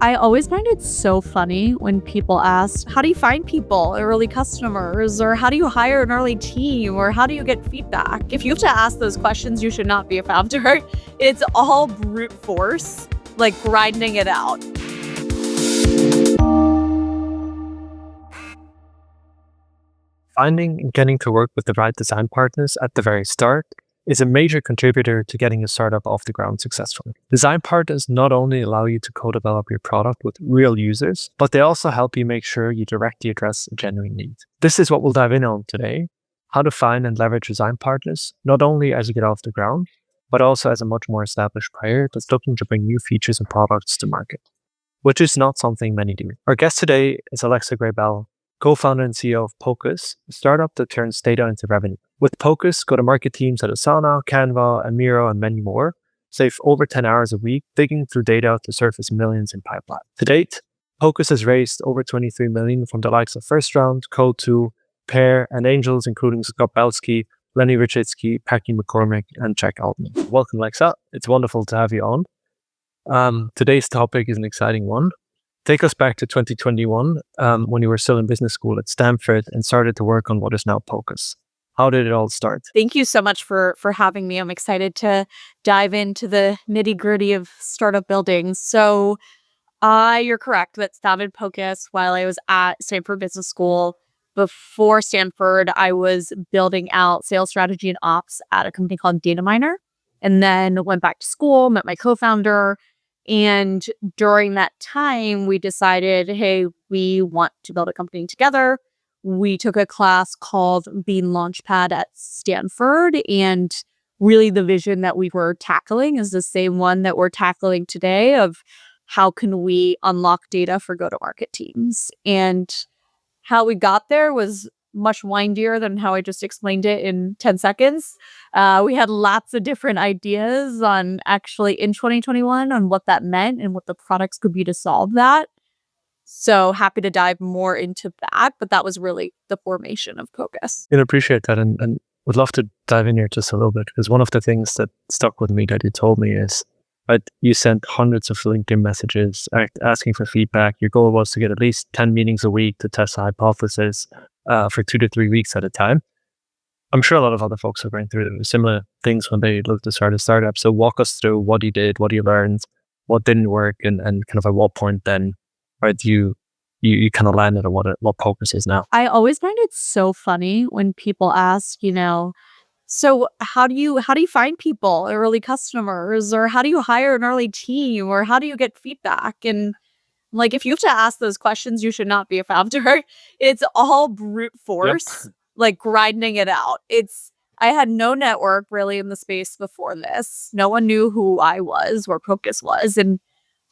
I always find it so funny when people ask, how do you find people, early customers, or how do you hire an early team, or how do you get feedback? If you have to ask those questions, you should not be a founder. It's all brute force, like grinding it out. Finding and getting to work with the right design partners at the very start is a major contributor to getting a startup off the ground successfully. Design partners not only allow you to co-develop your product with real users, but they also help you make sure you directly address a genuine need. This is what we'll dive in on today: how to find and leverage design partners, not only as you get off the ground, but also as a much more established player that's looking to bring new features and products to market, which is not something many do. Our guest today is Alexa Grabell, co-founder and CEO of Pocus, a startup that turns data into revenue. With Pocus, go-to-market teams at Asana, Canva, Amiiro, and many more save over 10 hours a week digging through data to surface millions in pipeline. To date, Pocus has raised over 23 million from the likes of First Round, Coatue, Pear, and angels including Scott Belsky, Lenny, Rachitsky, Packy McCormick, and Jack Altman. Welcome, Alexa. It's wonderful to have you on. Today's topic is an exciting one. Take us back to 2021 when you were still in business school at Stanford and started to work on what is now Pocus. How did it all start? Thank you so much for having me. I'm excited to dive into the nitty-gritty of startup building. So you're correct that started Pocus while I was at Stanford Business School. Before Stanford, I was building out sales strategy and ops at a company called Data and then went back to school, met my co-founder. And during that time, we decided, hey, we want to build a company together. We took a class called Bean Launchpad at Stanford. And really the vision that we were tackling is the same one that we're tackling today of how can we unlock data for go-to-market teams. And how we got there was much windier than how I just explained it in 10 seconds. We had lots of different ideas on actually in 2021 on what that meant and what the products could be to solve that. So happy to dive more into that, but that was really the formation of Pocus. I appreciate that and would love to dive in here just a little bit, because one of the things that stuck with me that you told me is that you sent hundreds of LinkedIn messages asking for feedback. Your goal was to get at least 10 meetings a week to test a hypothesis for 2 to 3 weeks at a time. I'm sure a lot of other folks are going through similar things when they look to start a startup. So walk us through what you did, what you learned, what didn't work, and kind of at what point then you kind of landed on what Pocus is now. I always find it so funny when people ask, so how do you find people, early customers, or how do you hire an early team, or how do you get feedback? And like, if you have to ask those questions, you should not be a founder. It's all brute force, like grinding it out. I had no network really in the space before this. No one knew who I was, where Pocus was. And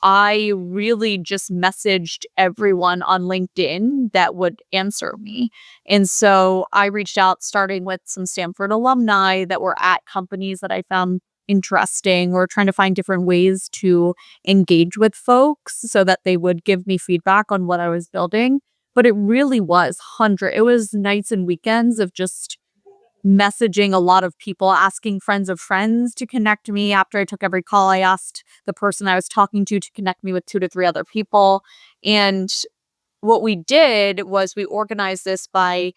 I really just messaged everyone on LinkedIn that would answer me. And so I reached out starting with some Stanford alumni that were at companies that I found interesting, or trying to find different ways to engage with folks so that they would give me feedback on what I was building. But it really was it was nights and weekends of just messaging a lot of people, asking friends of friends to connect me. After I took every call, I asked the person I was talking to connect me with 2 to 3 other people. And what we did was we organized this by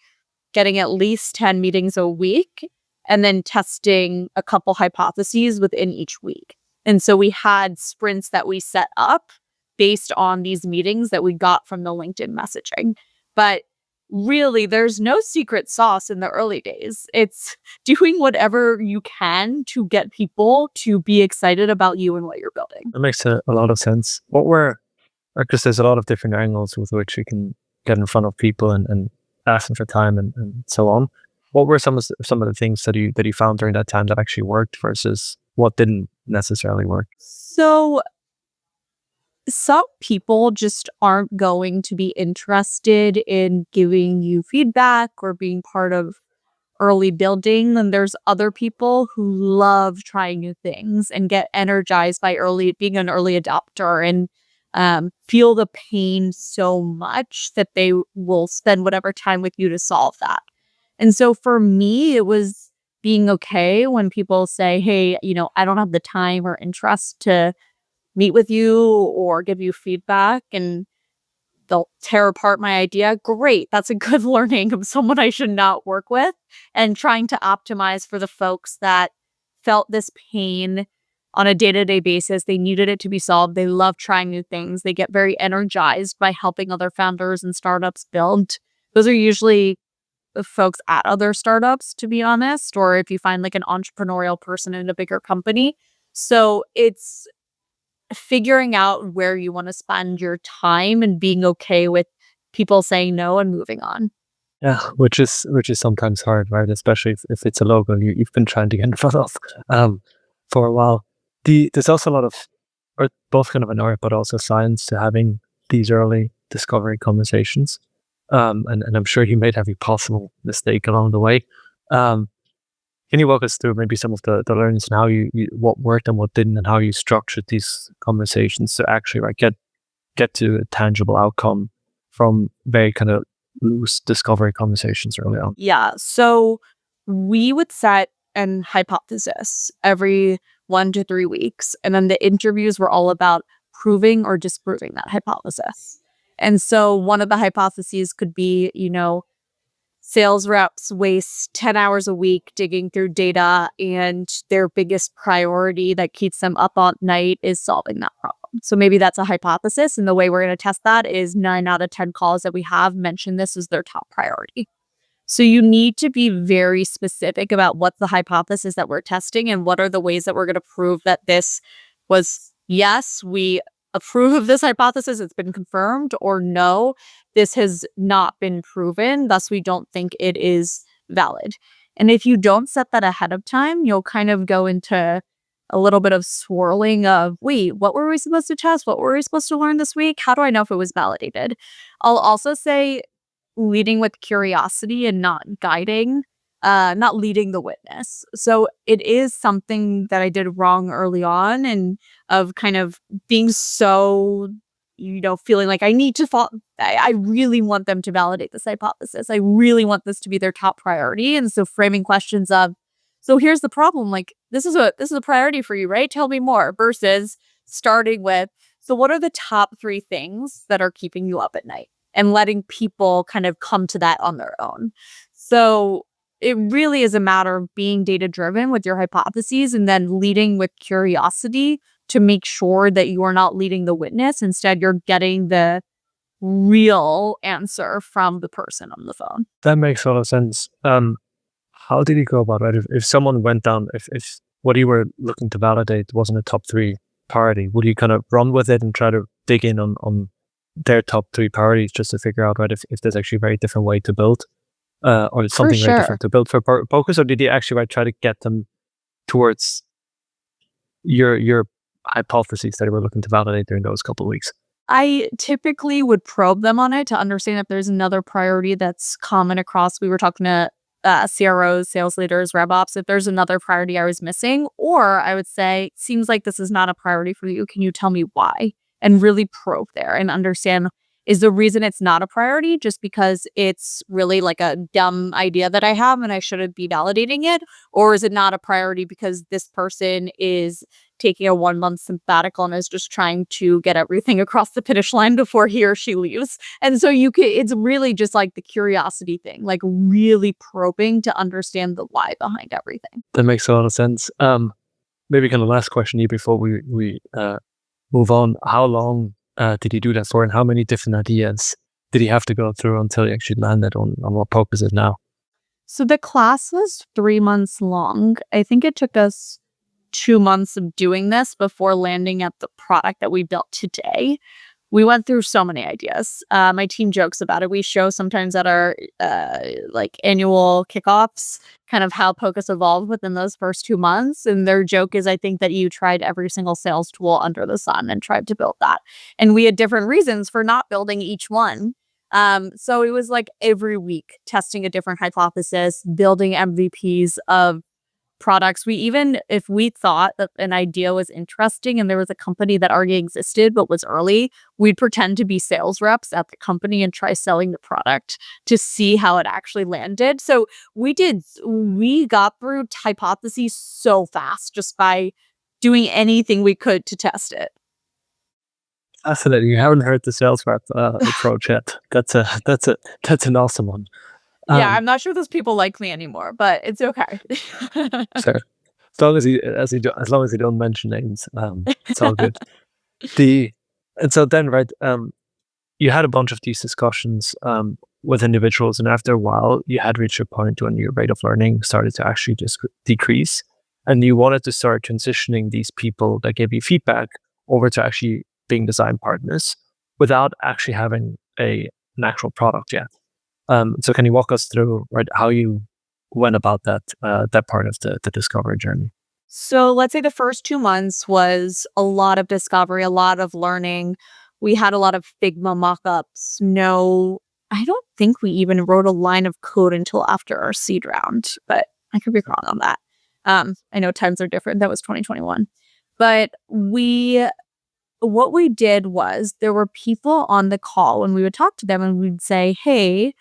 getting at least 10 meetings a week and then testing a couple hypotheses within each week. And so we had sprints that we set up based on these meetings that we got from the LinkedIn messaging. But really, there's no secret sauce in the early days. It's doing whatever you can to get people to be excited about you and what you're building. That makes a lot of sense. Because there's a lot of different angles with which you can get in front of people and ask them for time and so on. What were some of the things that you found during that time that actually worked versus what didn't necessarily work? So some people just aren't going to be interested in giving you feedback or being part of early building. And there's other people who love trying new things and get energized by being an early adopter and feel the pain so much that they will spend whatever time with you to solve that. And so for me, it was being okay when people say, hey, I don't have the time or interest to meet with you or give you feedback and they'll tear apart my idea. Great. That's a good learning of someone I should not work with, and trying to optimize for the folks that felt this pain on a day-to-day basis. They needed it to be solved. They love trying new things. They get very energized by helping other founders and startups build. Those are usually the folks at other startups, to be honest, or if you find like an entrepreneurial person in a bigger company. So it's figuring out where you want to spend your time and being okay with people saying no and moving on. Yeah, which is sometimes hard, right? Especially if it's a logo you've been trying to get in front of um, for a while. There's also a lot of, or both kind of an art, but also science to having these early discovery conversations. And I'm sure you made every possible mistake along the way. Um, can you walk us through maybe some of the learnings and how you what worked and what didn't, and how you structured these conversations to actually get to a tangible outcome from very kind of loose discovery conversations early on? Yeah. So we would set an hypothesis every 1 to 3 weeks. And then the interviews were all about proving or disproving that hypothesis. And so one of the hypotheses could be, sales reps waste 10 hours a week digging through data, and their biggest priority that keeps them up all night is solving that problem. So maybe that's a hypothesis. And the way we're going to test that is 9 out of 10 calls that we have mention this as their top priority. So you need to be very specific about what's the hypothesis that we're testing and what are the ways that we're going to prove that this was, yes, we approve of this hypothesis, it's been confirmed, or no, this has not been proven, thus we don't think it is valid. And if you don't set that ahead of time, you'll kind of go into a little bit of swirling of, wait, what were we supposed to test? What were we supposed to learn this week? How do I know if it was validated? I'll also say leading with curiosity and not guiding, not leading the witness. So it is something that I did wrong early on, and of kind of being so, feeling like I need to I really want them to validate this hypothesis. I really want this to be their top priority. And so framing questions of, so here's the problem, like this is a priority for you, right? Tell me more, versus starting with, so what are the top 3 things that are keeping you up at night? And letting people kind of come to that on their own. So it really is a matter of being data driven with your hypotheses and then leading with curiosity to make sure that you are not leading the witness. Instead, you're getting the real answer from the person on the phone. That makes a lot of sense. How did you go about it? If someone went down, if what you were looking to validate wasn't a top 3 priority, would you kind of run with it and try to dig in on their top 3 priorities just to figure out, right, if there's actually a very different way to build, or For something very sure. different to build for Pocus, or did you actually try to get them towards your hypotheses that you were looking to validate during those couple of weeks? I typically would probe them on it to understand if there's another priority that's common across. We were talking to CROs, sales leaders, rev ops, if there's another priority I was missing, or I would say, seems like this is not a priority for you. Can you tell me why? And really probe there and understand, is the reason it's not a priority just because it's really like a dumb idea that I have and I shouldn't be validating it? Or is it not a priority because this person is taking a 1 month sabbatical and is just trying to get everything across the finish line before he or she leaves? And so it's really just like the curiosity thing, like really probing to understand the why behind everything. That makes a lot of sense. Maybe kind of last question here before we move on. How long did you do that for, and how many different ideas did you have to go through until you actually landed on what Pocus is now? So the class was 3 months long. I think it took us 2 months of doing this before landing at the product that we built today. We went through so many ideas. My team jokes about it. We show sometimes at our like annual kickoffs kind of how Pocus evolved within those first 2 months. And their joke is, I think that you tried every single sales tool under the sun and tried to build that. And we had different reasons for not building each one. So it was like every week testing a different hypothesis, building MVPs of products. We even, if we thought that an idea was interesting and there was a company that already existed but was early, we'd pretend to be sales reps at the company and try selling the product to see how it actually landed. So we got through hypotheses so fast just by doing anything we could to test it. Fascinating. You haven't heard the sales rep approach yet. That's an awesome one. Yeah, I'm not sure those people like me anymore, but it's okay. So as long as you don't mention names, it's all good. The and so then right, you had a bunch of these discussions with individuals, and after a while, you had reached a point when your rate of learning started to actually just decrease, and you wanted to start transitioning these people that gave you feedback over to actually being design partners without actually having an actual product yet. So can you walk us through right how you went about that part of the discovery journey? So let's say the first 2 months was a lot of discovery, a lot of learning. We had a lot of Figma mock-ups. No, I don't think we even wrote a line of code until after our seed round, but I could be wrong on that. I know times are different. That was 2021. But what we did was there were people on the call when we would talk to them and we'd say, "Hey,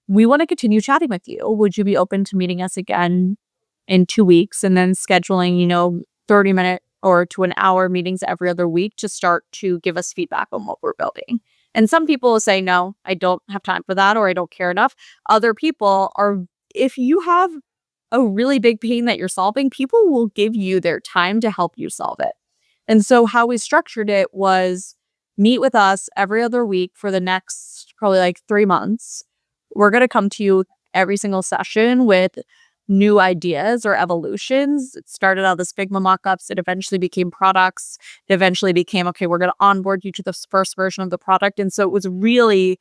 we want to continue chatting with you. Would you be open to meeting us again in 2 weeks?" And then scheduling, 30-minute or to an hour meetings every other week to start to give us feedback on what we're building. And some people will say, "No, I don't have time for that," or "I don't care enough." Other people are, if you have a really big pain that you're solving, people will give you their time to help you solve it. And so how we structured it was meet with us every other week for the next probably like 3 months. We're going to come to you every single session with new ideas or evolutions. It started out as Figma mockups. It eventually became products. It eventually became, okay, we're going to onboard you to the first version of the product. And so it was really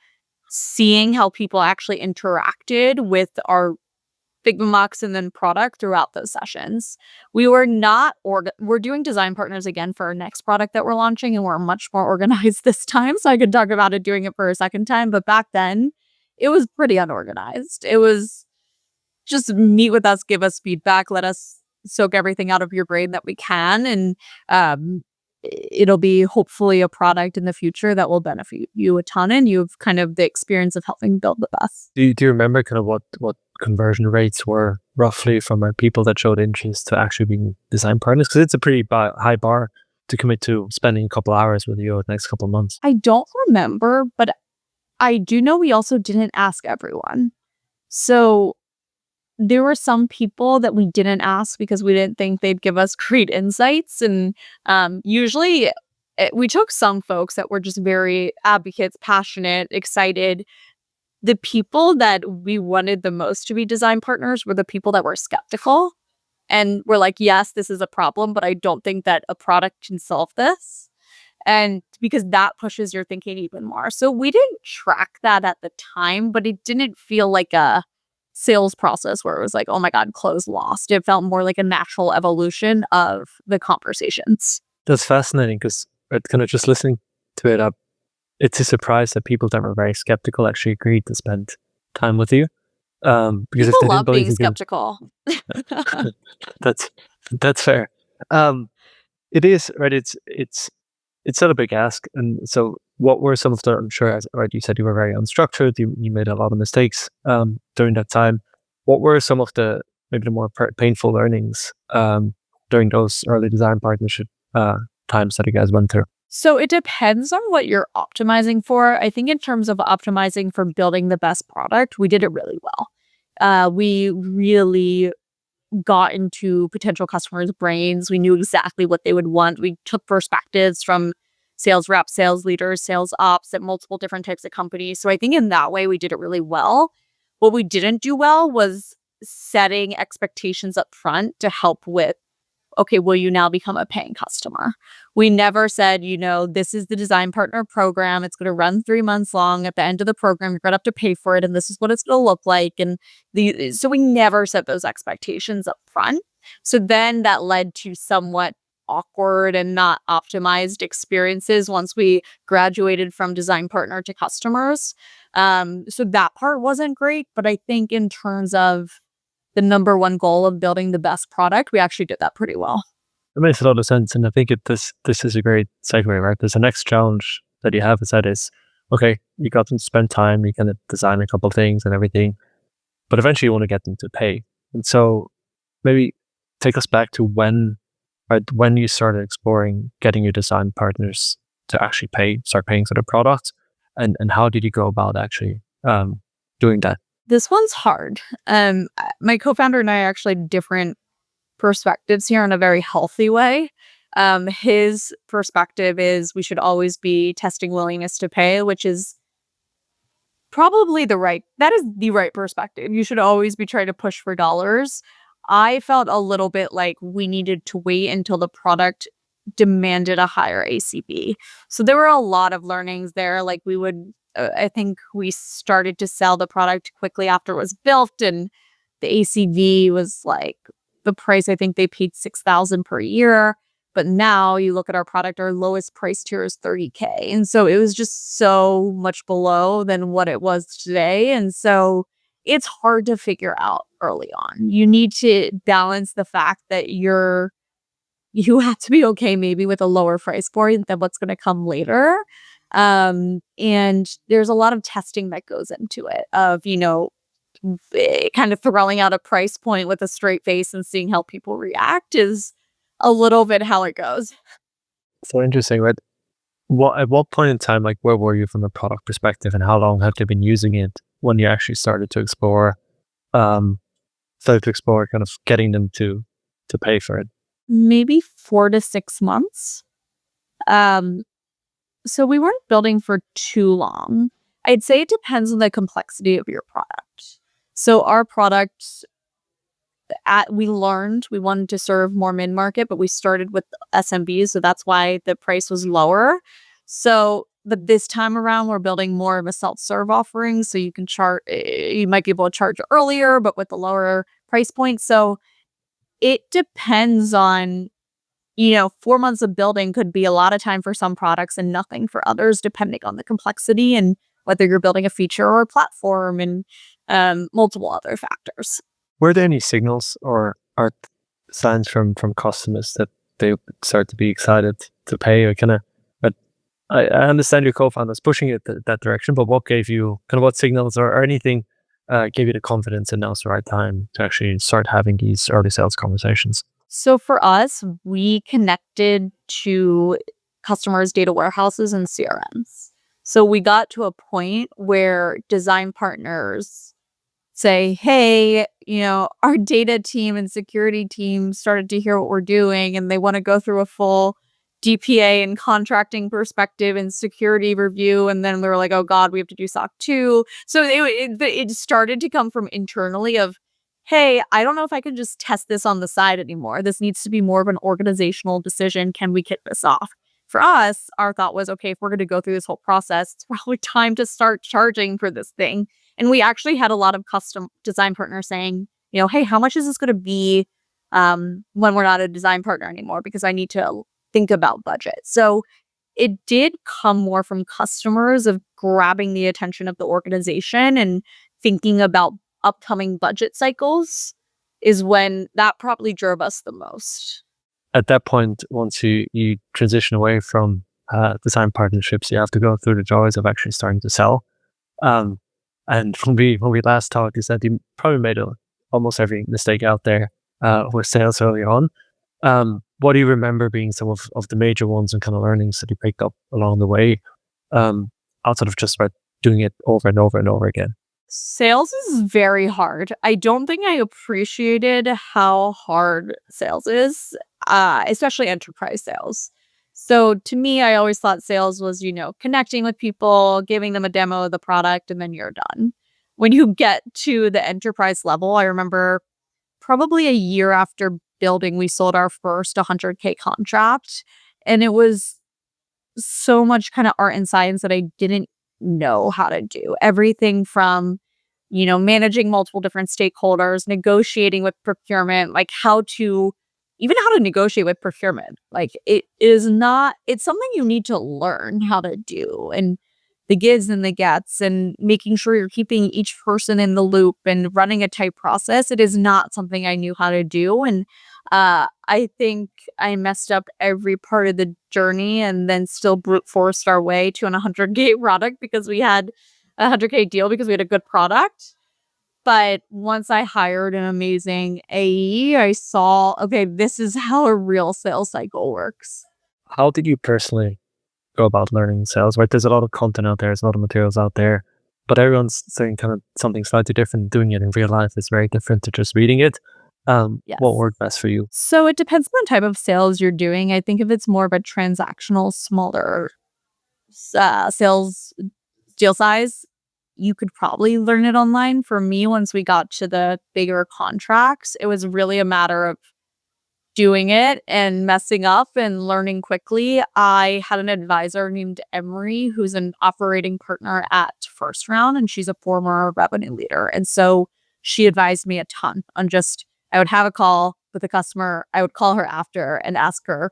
seeing how people actually interacted with our Figma mocks and then product throughout those sessions. We were not, we're doing design partners again for our next product that we're launching, and we're much more organized this time. So I could talk about it doing it for a second time. But back then, it was pretty unorganized. It was just meet with us, give us feedback, let us soak everything out of your brain that we can. And it'll be hopefully a product in the future that will benefit you a ton. And you have kind of the experience of helping build with us. Do you remember kind of what conversion rates were roughly from people that showed interest to actually being design partners? Because it's a pretty high bar to commit to spending a couple hours with you over the next couple of months. I don't remember, but I do know we also didn't ask everyone. So there were some people that we didn't ask because we didn't think they'd give us great insights. And usually we took some folks that were just very advocates, passionate, excited. The people that we wanted the most to be design partners were the people that were skeptical and were like, yes, this is a problem, but I don't think that a product can solve this. And because that pushes your thinking even more. So we didn't track that at the time, but it didn't feel like a sales process where it was like, oh my God, close lost. It felt more like a natural evolution of the conversations. That's fascinating because kind of just listening to it up, it's a surprise that people that were very skeptical actually agreed to spend time with you. Because people if they love didn't believe being skeptical. That's fair. It is right. It's not a big ask, and so what were some of the? I'm sure, right? You said you were very unstructured. You made a lot of mistakes during that time. What were some of the maybe the more painful learnings during those early design partnership times that you guys went through? So it depends on what you're optimizing for. I think in terms of optimizing for building the best product, we did it really well. We really got into potential customers' brains. We knew exactly what they would want. We took perspectives from sales reps, sales leaders, sales ops at multiple different types of companies. So I think in that way, we did it really well. What we didn't do well was setting expectations up front to help with, okay, will you now become a paying customer? We never said, this is the design partner program. It's going to run 3 months long. At the end of the program, you're going to have to pay for it. And this is what it's going to look like. And so we never set those expectations up front. So then that led to somewhat awkward and not optimized experiences once we graduated from design partner to customers. So that part wasn't great. But I think in terms of the number one goal of building the best product, we actually did that pretty well. It makes a lot of sense, and I think this is a great segue, right? There's the next challenge that you have is okay, you got them to spend time, you can design a couple of things and everything, but eventually you want to get them to pay. And so maybe take us back to when you started exploring getting your design partners to actually start paying for the product? And how did you go about actually doing that? This one's hard. My co-founder and I are actually different perspectives here in a very healthy way. His perspective is we should always be testing willingness to pay, which is probably that is the right perspective. You should always be trying to push for dollars. I felt a little bit like we needed to wait until the product demanded a higher ACV. So there were a lot of learnings there. Like I think we started to sell the product quickly after it was built, and the ACV was like the price. I think they paid $6,000 per year. But now you look at our product, our lowest price tier is $30K. And so it was just so much below than what it was today. And so it's hard to figure out early on. You need to balance the fact that you have to be okay maybe with a lower price point than what's going to come later. And there's a lot of testing that goes into it of, kind of throwing out a price point with a straight face and seeing how people react is a little bit how it goes. So interesting, right? At what point in time, like where were you from a product perspective, and how long have you been using it when you actually started to explore kind of getting them to pay for it? Maybe 4 to 6 months. So we weren't building for too long. I'd say it depends on the complexity of your product. So our product, we learned we wanted to serve more mid-market, but we started with SMBs, so that's why the price was lower. But this time around, we're building more of a self-serve offering, so you might be able to charge earlier, but with a lower price point. So it depends on, 4 months of building could be a lot of time for some products and nothing for others, depending on the complexity and whether you're building a feature or a platform and multiple other factors. Were there any signals or signs from customers that they start to be excited to pay, or kind of? I understand your co-founders pushing it that direction, but what gave you what signals or anything gave you the confidence and now's the right time to actually start having these early sales conversations? So for us, we connected to customers' data warehouses and CRMs. So we got to a point where design partners say, hey, our data team and security team started to hear what we're doing and they want to go through a full DPA and contracting perspective and security review. And then we were like, oh God, we have to do SOC 2. So it started to come from internally of, hey, I don't know if I can just test this on the side anymore. This needs to be more of an organizational decision. Can we kick this off? For us, our thought was, okay, if we're going to go through this whole process, it's probably time to start charging for this thing. And we actually had a lot of custom design partners saying, hey, how much is this going to be when we're not a design partner anymore? Because I need to think about budget. So it did come more from customers of grabbing the attention of the organization and thinking about upcoming budget cycles is when that probably drove us the most. At that point, once you transition away from design partnerships, you have to go through the joys of actually starting to sell. And when we last talked, you said you probably made almost every mistake out there with sales early on. What do you remember being some of the major ones and kind of learnings that you picked up along the way, outside of just about doing it over and over and over again? Sales is very hard. I don't think I appreciated how hard sales is, especially enterprise sales. So to me, I always thought sales was, connecting with people, giving them a demo of the product, and then you're done. When you get to the enterprise level, I remember probably a year after building, we sold our first 100K contract. And it was so much kind of art and science that I didn't know how to do. Everything from, managing multiple different stakeholders, negotiating with procurement, like how to negotiate with procurement. Like it's something you need to learn how to do, and the gives and the gets, and making sure you're keeping each person in the loop and running a tight process. It is not something I knew how to do. And I think I messed up every part of the journey and then still brute forced our way to an 100K product because we had a 100K deal because we had a good product. But once I hired an amazing AE, I saw, okay, this is how a real sales cycle works. How did you personally go about learning sales, right? There's a lot of content out there, there's a lot of materials out there, but everyone's saying kind of something slightly different. Doing it in real life is very different to just reading it. What Yes. worked best for you? So it depends on the type of sales you're doing. I think if it's more of a transactional, smaller sales deal size, you could probably learn it online. For me, once we got to the bigger contracts, it was really a matter of doing it and messing up and learning quickly. I had an advisor named Emery, who's an operating partner at First Round, and she's a former revenue leader. And so she advised me a ton on just, I would have a call with a customer. I would call her after and ask her,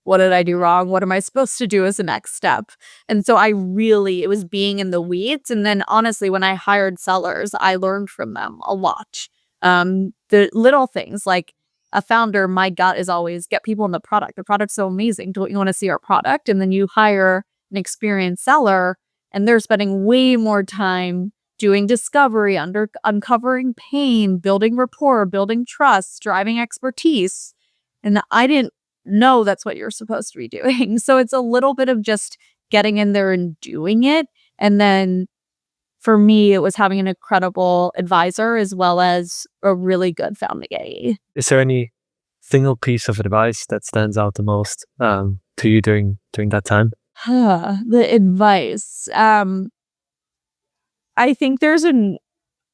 what did I do wrong? What am I supposed to do as a next step? And so it was being in the weeds. And then honestly, when I hired sellers, I learned from them a lot. The little things like, a founder, my gut is always get people in the product. The product's so amazing. Don't you want to see our product? And then you hire an experienced seller and they're spending way more time doing discovery, uncovering pain, building rapport, building trust, driving expertise. And I didn't know that's what you're supposed to be doing. So it's a little bit of just getting in there and doing it. And then for me, it was having an incredible advisor as well as a really good founding AE. Is there any single piece of advice that stands out the most to you during that time? The advice. I think there's an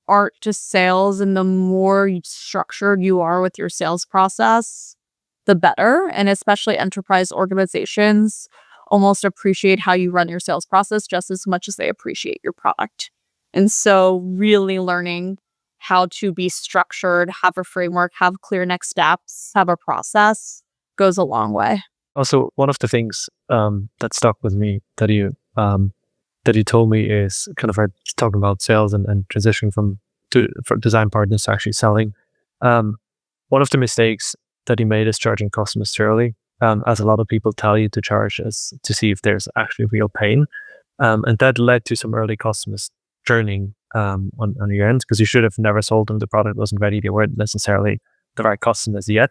art to sales, and the more structured you are with your sales process, the better. And especially enterprise organizations almost appreciate how you run your sales process just as much as they appreciate your product. And so really learning how to be structured, have a framework, have clear next steps, have a process goes a long way. Also, one of the things that stuck with me that you told me is kind of talking about sales and transitioning from design partners to actually selling. One of the mistakes that he made is charging customers too early, as a lot of people tell you to charge as to see if there's actually real pain, and that led to some early customers churning on your end because you should have never sold them. The product wasn't ready. They weren't necessarily the right customers yet.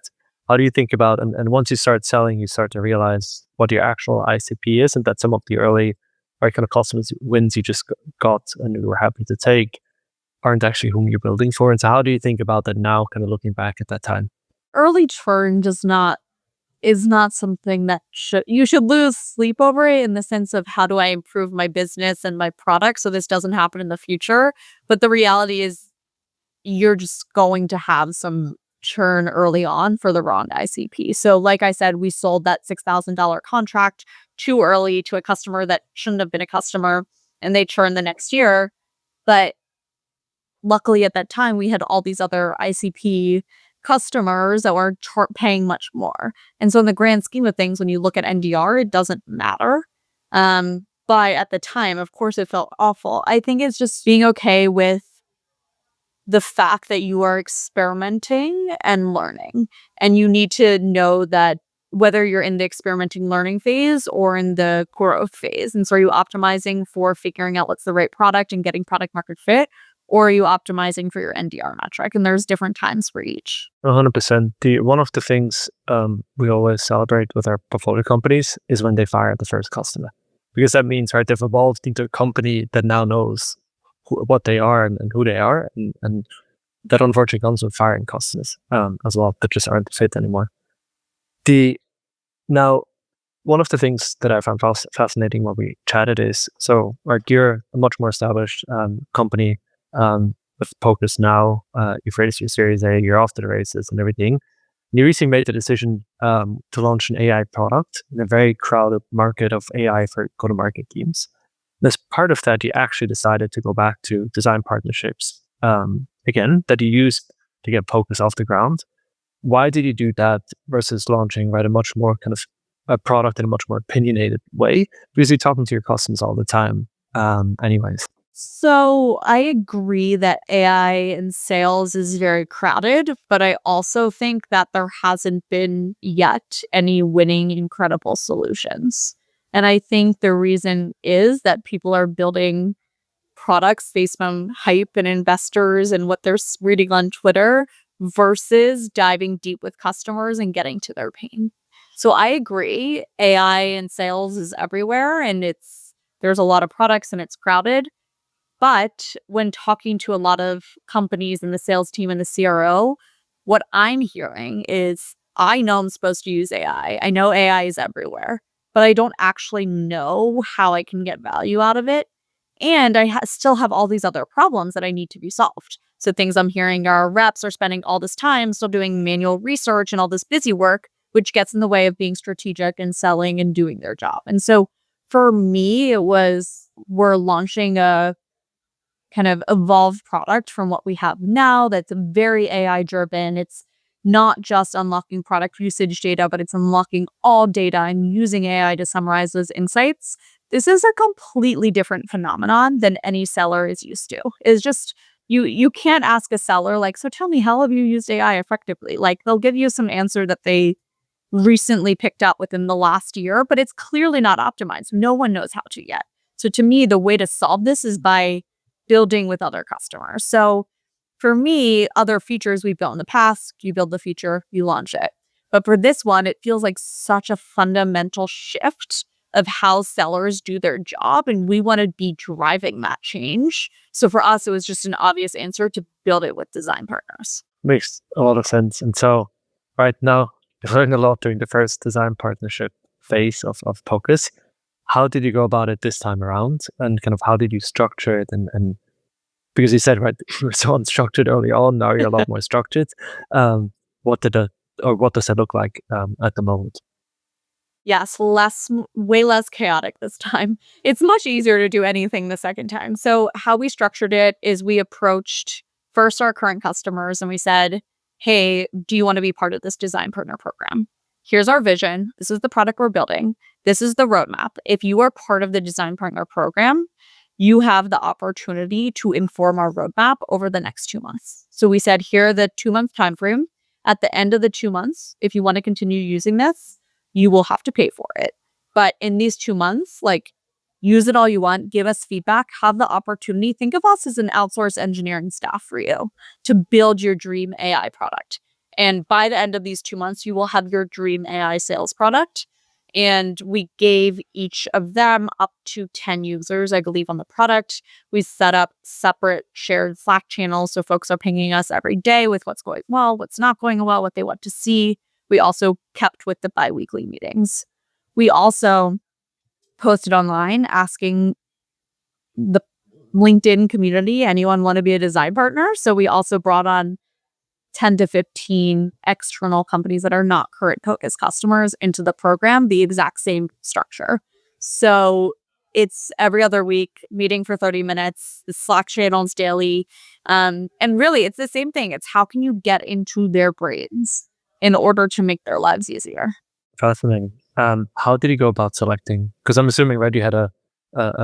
How do you think about and once you start selling, you start to realize what your actual ICP is, and that some of the early right kind of customers wins you just got and you were happy to take aren't actually whom you're building for. And so how do you think about that now, kind of looking back at that time? Early churn is not something that you should lose sleep over it in the sense of how do I improve my business and my product so this doesn't happen in the future. But the reality is you're just going to have some churn early on for the wrong ICP. So like I said, we sold that $6,000 contract too early to a customer that shouldn't have been a customer, and they churned the next year. But luckily at that time, we had all these other ICP customers that were paying much more. And so in the grand scheme of things, when you look at NDR, it doesn't matter. But at the time, of course, it felt awful. I think it's just being okay with the fact that you are experimenting and learning. And you need to know that whether you're in the experimenting learning phase or in the growth phase. And so are you optimizing for figuring out what's the right product and getting product market fit? Or are you optimizing for your NDR metric? And there's different times for each. 100%. One of the things we always celebrate with our portfolio companies is when they fire the first customer, because that means right they've evolved into a company that now knows what they are and who they are, and that unfortunately comes with firing customers as well that just aren't fit anymore. Now, one of the things that I found fascinating when we chatted is like you're a much more established company. With Pocus now, you've raised your Series A, you're off to the races and everything. You recently made the decision to launch an AI product in a very crowded market of AI for go-to-market teams. And as part of that, you actually decided to go back to design partnerships again that you used to get Pocus off the ground. Why did you do that versus launching a much more kind of a product in a much more opinionated way? Because you're talking to your customers all the time, anyways. So I agree that AI in sales is very crowded, but I also think that there hasn't been yet any winning incredible solutions. And I think the reason is that people are building products based on hype and investors and what they're reading on Twitter versus diving deep with customers and getting to their pain. So I agree. AI in sales is everywhere and there's a lot of products and it's crowded. But when talking to a lot of companies and the sales team and the CRO, what I'm hearing is I know I'm supposed to use AI. I know AI is everywhere, but I don't actually know how I can get value out of it. And still have all these other problems that I need to be solved. So things I'm hearing are reps are spending all this time still doing manual research and all this busy work, which gets in the way of being strategic and selling and doing their job. And so for me, it was we're launching a kind of evolved product from what we have now that's very AI driven. It's not just unlocking product usage data, but it's unlocking all data and using AI to summarize those insights. This is a completely different phenomenon than any seller is used to. It's just you can't ask a seller like, so tell me, how have you used AI effectively? Like they'll give you some answer that they recently picked up within the last year, but it's clearly not optimized. No one knows how to yet. So to me, the way to solve this is by building with other customers. So for me, other features we've built in the past, you build the feature, you launch it. But for this one, it feels like such a fundamental shift of how sellers do their job. And we want to be driving that change. So for us, it was just an obvious answer to build it with design partners. Makes a lot of sense. And so right now, you learned a lot during the first design partnership phase of Pocus. How did you go about it this time around? And kind of how did you structure it? And because you said, right, you were so unstructured early on, now you're a lot more structured. What does that look like at the moment? Yes, way less chaotic this time. It's much easier to do anything the second time. So how we structured it is we approached first our current customers and we said, hey, do you want to be part of this design partner program? Here's our vision. This is the product we're building. This is the roadmap. If you are part of the design partner program, you have the opportunity to inform our roadmap over the next 2 months. So we said, here are the 2-month time frame. At the end of the 2 months, if you want to continue using this, you will have to pay for it. But in these 2 months, like use it all you want, give us feedback, have the opportunity. Think of us as an outsourced engineering staff for you to build your dream AI product. And by the end of these 2 months, you will have your dream AI sales product. And we gave each of them up to 10 users, I believe, on the product. We set up separate shared Slack channels. So folks are pinging us every day with what's going well, what's not going well, what they want to see. We also kept with the biweekly meetings. We also posted online asking the LinkedIn community, anyone want to be a design partner? So we also brought on 10 to 15 external companies that are not current Pocus customers into the program, the exact same structure. So it's every other week, meeting for 30 minutes, the Slack channels daily. And really, it's the same thing. It's how can you get into their brains in order to make their lives easier. Fascinating. How did you go about selecting? Because I'm assuming, right, you had a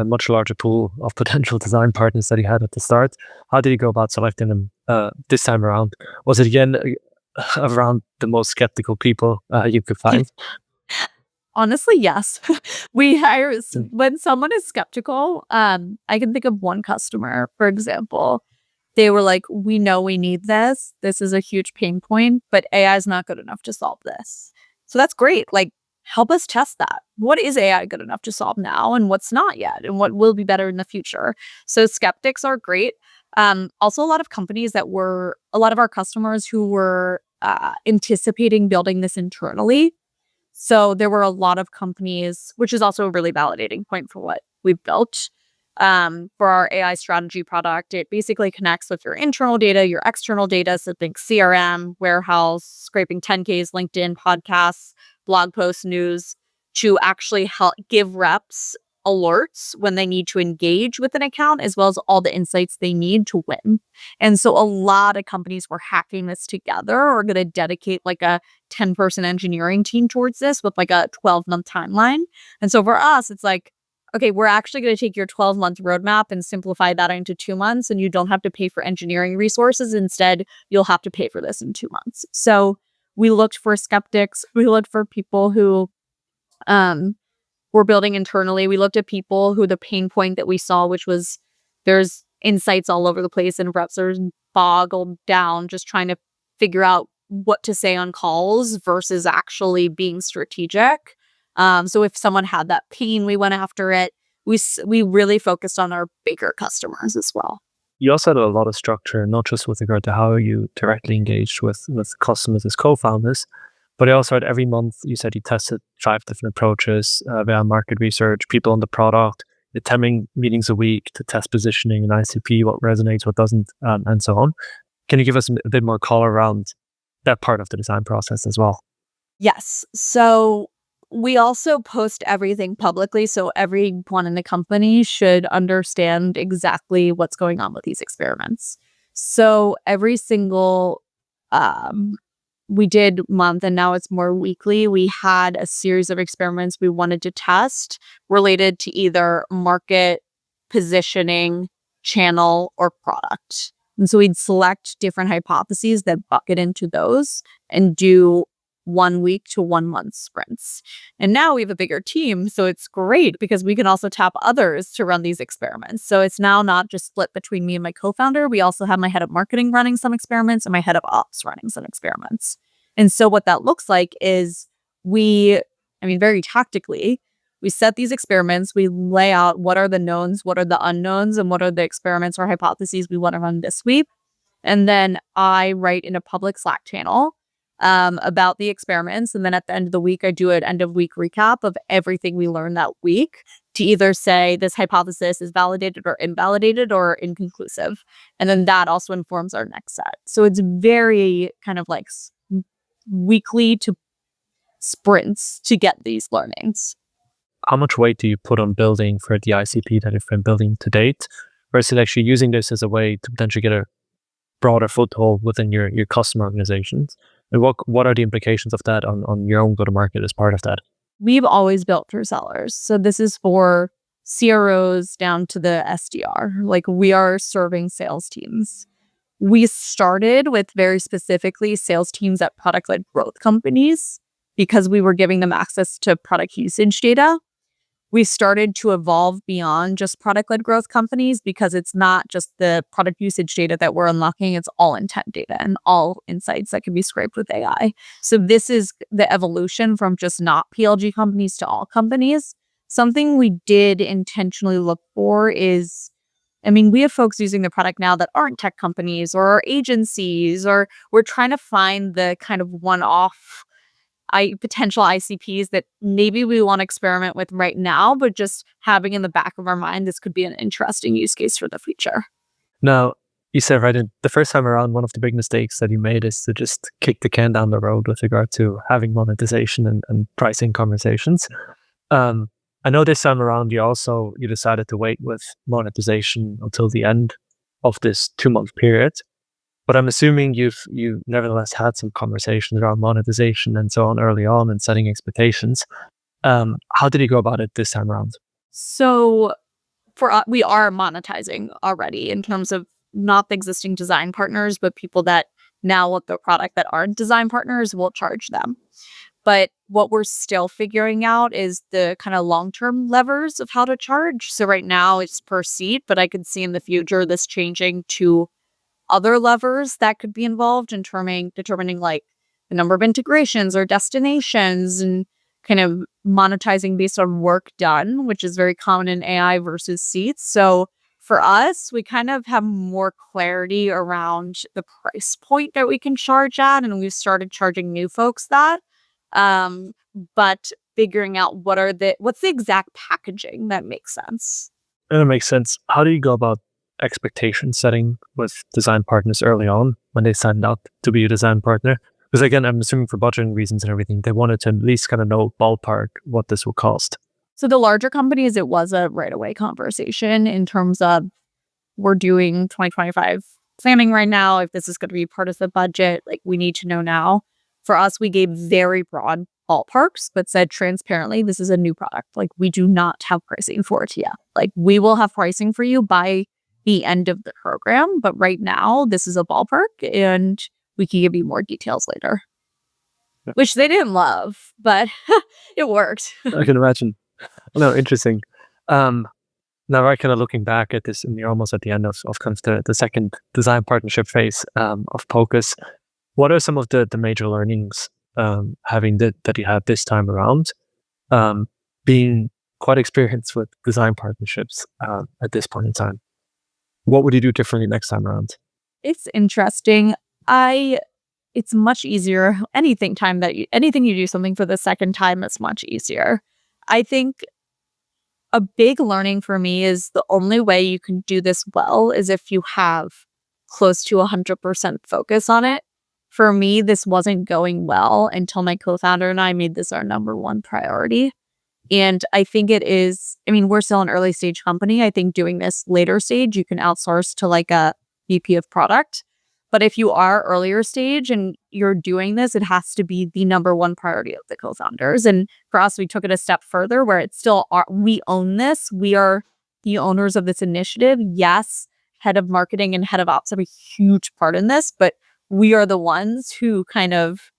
much larger pool of potential design partners that you had at the start. How did you go about selecting them this time around? Was it again around the most skeptical people you could find? Honestly, yes. We hire when someone is skeptical. I can think of one customer, for example. They were like, we know we need this. This is a huge pain point, but AI is not good enough to solve this. So that's great. Like, help us test that. What is AI good enough to solve now and what's not yet and what will be better in the future? So skeptics are great. Also, a lot of a lot of our customers who were anticipating building this internally. So there were a lot of companies, which is also a really validating point for what we've built. For our AI strategy product, it basically connects with your internal data, your external data, so think CRM, warehouse, scraping 10Ks, LinkedIn, podcasts, blog posts, news, to actually help give reps alerts when they need to engage with an account, as well as all the insights they need to win. And so a lot of companies were hacking this together or going to dedicate like a 10-person engineering team towards this with like a 12-month timeline. And so for us, it's like, okay, we're actually going to take your 12-month roadmap and simplify that into 2 months, and you don't have to pay for engineering resources. Instead, you'll have to pay for this in 2 months. So we looked for skeptics. We looked for people who were building internally. We looked at people who the pain point that we saw, which was there's insights all over the place and reps are boggled down just trying to figure out what to say on calls versus actually being strategic. So if someone had that pain, we went after it. We really focused on our bigger customers as well. You also had a lot of structure, not just with regard to how you directly engaged with customers as co-founders, but you also had every month, you said you tested 5 different approaches via market research, people on the product, the 10 meetings a week to test positioning and ICP, what resonates, what doesn't, and so on. Can you give us a bit more color around that part of the design process as well? Yes. So we also post everything publicly. So everyone in the company should understand exactly what's going on with these experiments. So every single um we did month and now it's more weekly. We had a series of experiments we wanted to test related to either market, positioning, channel, or product. And so we'd select different hypotheses that bucket into those and do 1 week to 1 month sprints. And now we have a bigger team. So it's great because we can also tap others to run these experiments. So it's now not just split between me and my co-founder. We also have my head of marketing running some experiments and my head of ops running some experiments. And so what that looks like is very tactically, we set these experiments, we lay out what are the knowns, what are the unknowns, and what are the experiments or hypotheses we want to run this week. And then I write in a public Slack channel about the experiments. And then at the end of the week, I do an end of week recap of everything we learned that week to either say this hypothesis is validated or invalidated or inconclusive. And then that also informs our next set. So it's very kind of like weekly to sprints to get these learnings. How much weight do you put on building for the ICP that you've been building to date versus actually using this as a way to potentially get a broader foothold within your customer organizations? And what are the implications of that on your own go-to-market as part of that? We've always built for sellers. So this is for CROs down to the SDR. Like we are serving sales teams. We started with very specifically sales teams at product-led growth companies because we were giving them access to product usage data. We started to evolve beyond just product-led growth companies because it's not just the product usage data that we're unlocking, it's all intent data and all insights that can be scraped with AI. So this is the evolution from just not PLG companies to all companies. Something we did intentionally look for is, we have folks using the product now that aren't tech companies or are agencies, or we're trying to find the kind of one-off potential ICPs that maybe we want to experiment with right now, but just having in the back of our mind, this could be an interesting use case for the future. Now, you said right in the first time around, one of the big mistakes that you made is to just kick the can down the road with regard to having monetization and pricing conversations. I know this time around, you decided to wait with monetization until the end of this 2-month period. But I'm assuming you've nevertheless had some conversations around monetization and so on early on and setting expectations. How did you go about it this time around? So we are monetizing already in terms of not the existing design partners, but people that now want the product that aren't design partners, we'll charge them. But what we're still figuring out is the kind of long-term levers of how to charge. So right now it's per seat, but I could see in the future this changing to other levers that could be involved in determining like the number of integrations or destinations and kind of monetizing based on work done, which is very common in AI versus seats. So for us, we kind of have more clarity around the price point that we can charge at, and we've started charging new folks that. But figuring out what's the exact packaging that makes sense. That makes sense. How do you go about expectation setting with design partners early on when they signed up to be a design partner? Because again, I'm assuming for budgeting reasons and everything, they wanted to at least kind of know ballpark what this will cost. So the larger companies, it was a right away conversation in terms of we're doing 2025 planning right now. If this is going to be part of the budget, like we need to know now. For us, we gave very broad ballparks, but said transparently, this is a new product. Like we do not have pricing for it yet. Like we will have pricing for you by the end of the program. But right now, this is a ballpark and we can give you more details later. Yeah. Which they didn't love, but it worked. I can imagine. No, interesting. Now, right, kind of looking back at this, and you're almost at the end of kind of the second design partnership phase of Pocus. What are some of the major learnings having that you had this time around? Being quite experienced with design partnerships at this point in time. What would you do differently next time around? It's interesting. It's much easier. Anything you do something for the second time, it's much easier. I think a big learning for me is the only way you can do this well is if you have close to 100% focus on it. For me, this wasn't going well until my co-founder and I made this our number one priority. And I think we're still an early stage company. I think doing this later stage, you can outsource to like a VP of product. But if you are earlier stage and you're doing this, it has to be the number one priority of the co-founders. And for us, we took it a step further where it's still we own this. We are the owners of this initiative. Yes, head of marketing and head of ops have a huge part in this, but we are the ones who kind of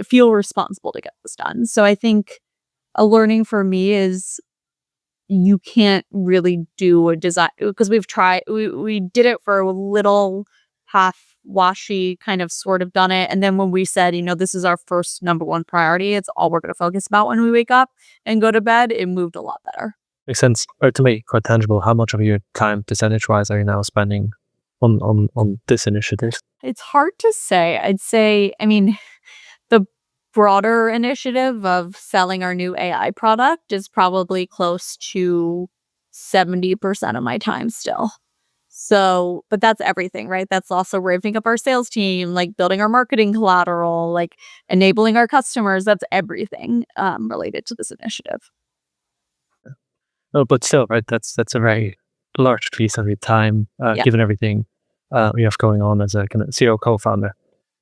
feel responsible to get this done. So I think a learning for me is you can't really do a design because we did it for a little half washy kind of sort of done it. And then when we said, this is our first number one priority, it's all we're going to focus about when we wake up and go to bed, it moved a lot better. Makes sense. Or to me, quite tangible. How much of your time, percentage-wise, are you now spending on this initiative? It's hard to say. I'd say, the broader initiative of selling our new AI product is probably close to 70% of my time still. So, but that's everything, right? That's also ramping up our sales team, like building our marketing collateral, like enabling our customers. That's everything related to this initiative. No, but still, right? That's a very large piece of your time, Yeah. given everything you have going on as a kind of CEO co-founder.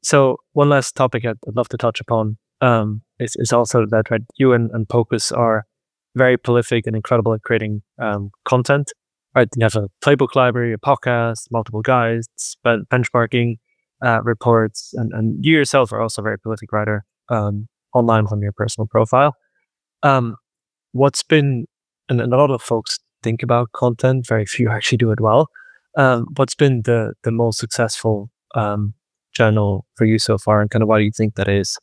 So one last topic I'd love to touch upon is also that, right, you and Pocus are very prolific and incredible at creating content. Right, you have a Playbook library, a podcast, multiple guides, benchmarking reports, and you yourself are also a very prolific writer online from your personal profile. What's been, and a lot of folks think about content, very few actually do it well. What's been the most successful channel for you so far, and kind of why do you think that is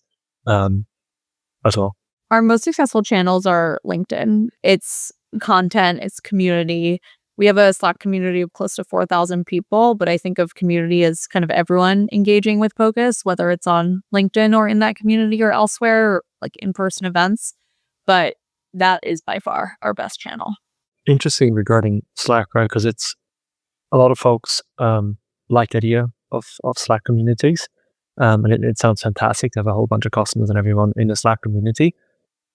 as well? Our most successful channels are LinkedIn. It's content, it's community. We have a Slack community of close to 4,000 people, but I think of community as kind of everyone engaging with Pocus, whether it's on LinkedIn or in that community or elsewhere, or like in-person events. But that is by far our best channel. Interesting regarding Slack, right? Because it's a lot of folks like the idea of Slack communities. And it sounds fantastic to have a whole bunch of customers and everyone in the Slack community.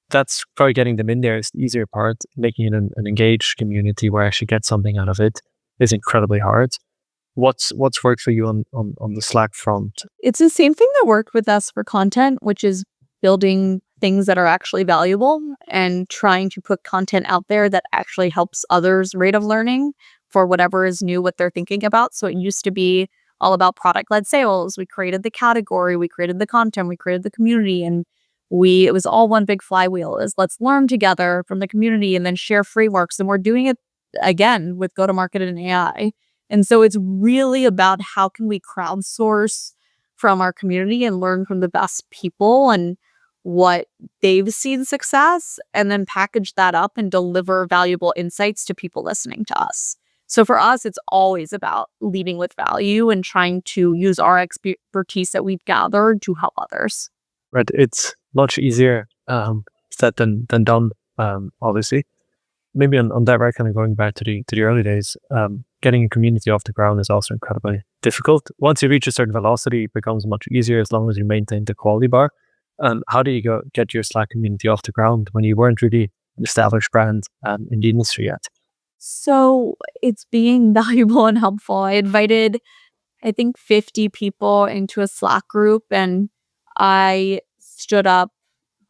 That's probably getting them in there is the easier part. Making it an engaged community where I actually get something out of it is incredibly hard. What's worked for you on the Slack front? It's the same thing that worked with us for content, which is building things that are actually valuable and trying to put content out there that actually helps others' rate of learning for whatever is new, what they're thinking about. So it used to be all about product-led sales. We created the category, we created the content, we created the community, and it was all one big flywheel is let's learn together from the community and then share frameworks. And we're doing it again with go-to-market and AI. And so it's really about how can we crowdsource from our community and learn from the best people and what they've seen success, and then package that up and deliver valuable insights to people listening to us. So for us, it's always about leading with value and trying to use our expertise that we've gathered to help others. Right, it's much easier said than done, obviously. Maybe on that, right, kind of going back to the early days, getting a community off the ground is also incredibly difficult. Once you reach a certain velocity, it becomes much easier as long as you maintain the quality bar. How do you get your Slack community off the ground when you weren't really an established brand in the industry yet? So it's being valuable and helpful. I invited, I think, 50 people into a Slack group, and I stood up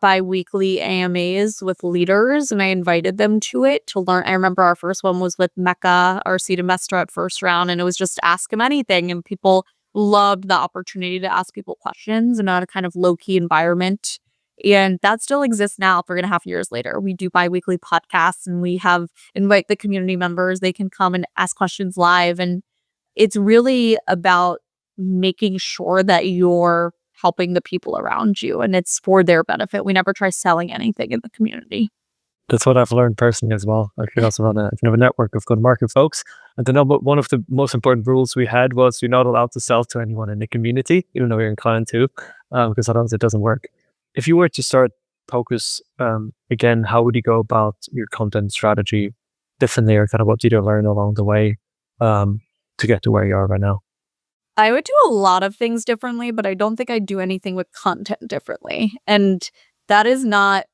bi-weekly AMAs with leaders, and I invited them to it to learn. I remember our first one was with Mecca, our seed investor at first round, and it was just ask him anything, and people loved the opportunity to ask people questions in a kind of low-key environment. And that still exists now 3.5 years later. We do bi-weekly podcasts, and we invite the community members. They can come and ask questions live. And it's really about making sure that you're helping the people around you and it's for their benefit. We never try selling anything in the community. That's what I've learned personally as well. I could also run a network of good market folks. And to know, but one of the most important rules we had was you're not allowed to sell to anyone in the community, even though you're inclined to, because otherwise it doesn't work. If you were to start Pocus again, how would you go about your content strategy differently, or kind of what did you learn along the way to get to where you are right now? I would do a lot of things differently, but I don't think I'd do anything with content differently. And that is not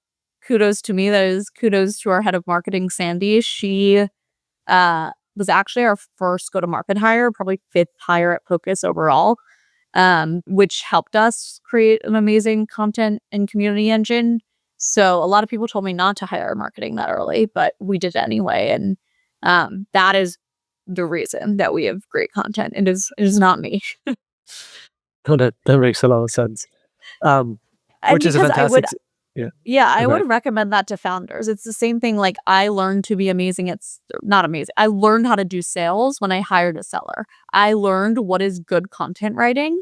kudos to me. That is kudos to our head of marketing, Sandy. She was actually our first go-to-market hire, probably 5th hire at Pocus overall, which helped us create an amazing content and community engine. So a lot of people told me not to hire marketing that early, but we did anyway. And that is the reason that we have great content. It is not me. No, that makes a lot of sense. Which is a Because fantastic. I would recommend that to founders. It's the same thing. Like, I learned to be amazing at not amazing. I learned how to do sales when I hired a seller. I learned what is good content writing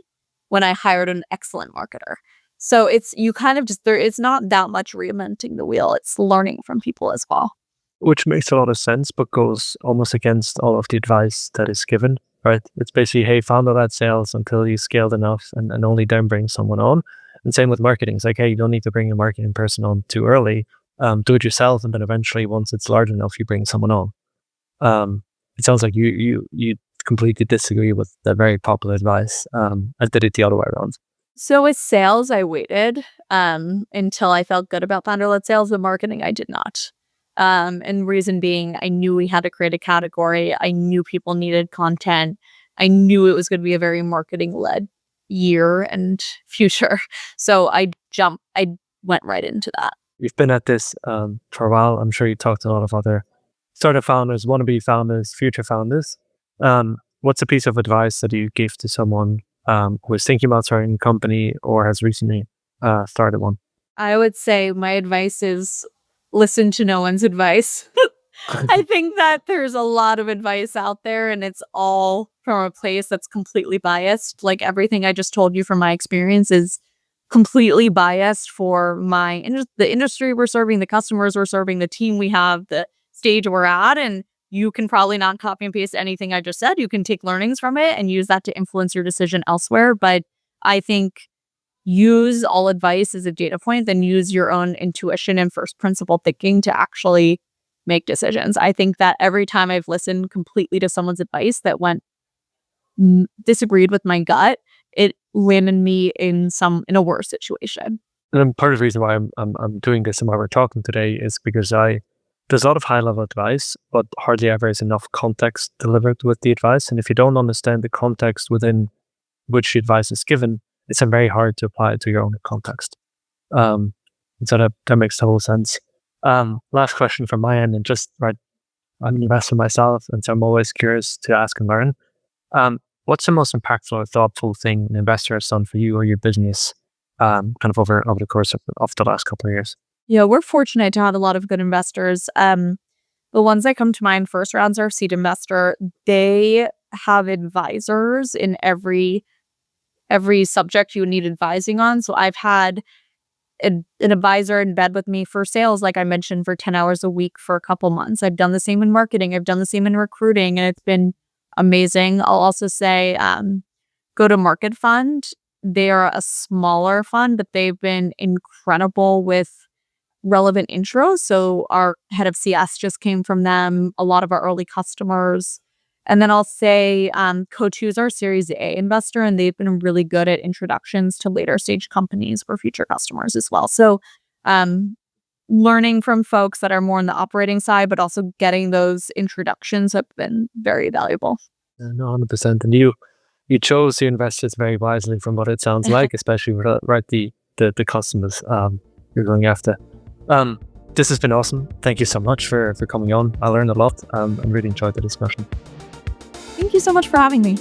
when I hired an excellent marketer. So it's not that much reinventing the wheel. It's learning from people as well. Which makes a lot of sense, but goes almost against all of the advice that is given, right? It's basically, hey, founder-led sales until you scaled enough and only then bring someone on. And same with marketing. It's like, hey, you don't need to bring a marketing person on too early. Do it yourself, and then eventually, once it's large enough, you bring someone on. It sounds like you completely disagree with that very popular advice. I did it the other way around. So with sales, I waited until I felt good about founder-led sales. With marketing, I did not. And reason being, I knew we had to create a category. I knew people needed content. I knew it was going to be a very marketing-led year and future. So I went right into that. You've been at this for a while. I'm sure you talked to a lot of other startup founders, wannabe founders, future founders. What's a piece of advice that you give to someone who is thinking about starting a company or has recently started one? I would say my advice is listen to no one's advice. I think that there's a lot of advice out there and it's all from a place that's completely biased. Like, everything I just told you from my experience is completely biased for the industry we're serving, the customers we're serving, the team we have, the stage we're at. And you can probably not copy and paste anything I just said. You can take learnings from it and use that to influence your decision elsewhere. But I think use all advice as a data point, then use your own intuition and first principle thinking to actually make decisions. I think that every time I've listened completely to someone's advice that disagreed with my gut, it landed me in a worse situation. And part of the reason why I'm doing this and why we're talking today is because there's a lot of high level advice, but hardly ever is enough context delivered with the advice. And if you don't understand the context within which the advice is given, it's very hard to apply it to your own context. And so that makes total sense. Last question from my end, and just right, I'm an investor myself, and so I'm always curious to ask and learn. What's the most impactful or thoughtful thing an investor has done for you or your business, kind of over the course of the last couple of years? Yeah, we're fortunate to have a lot of good investors. The ones that come to mind first rounds are seed investor. They have advisors in every subject you would need advising on. So I've had an advisor in bed with me for sales, like I mentioned, for 10 hours a week for a couple months. I've done the same in marketing. I've done the same in recruiting, and it's been amazing. I'll also say go-to-market fund. They are a smaller fund, but they've been incredible with relevant intros. So our head of CS just came from them, a lot of our early customers. And then I'll say Coatue is our Series A investor, and they've been really good at introductions to later stage companies for future customers as well. So learning from folks that are more on the operating side, but also getting those introductions have been very valuable. No, 100%. And you chose your investors very wisely from what it sounds like, especially with the customers you're going after. This has been awesome. Thank you so much for coming on. I learned a lot and really enjoyed the discussion. Thank you so much for having me.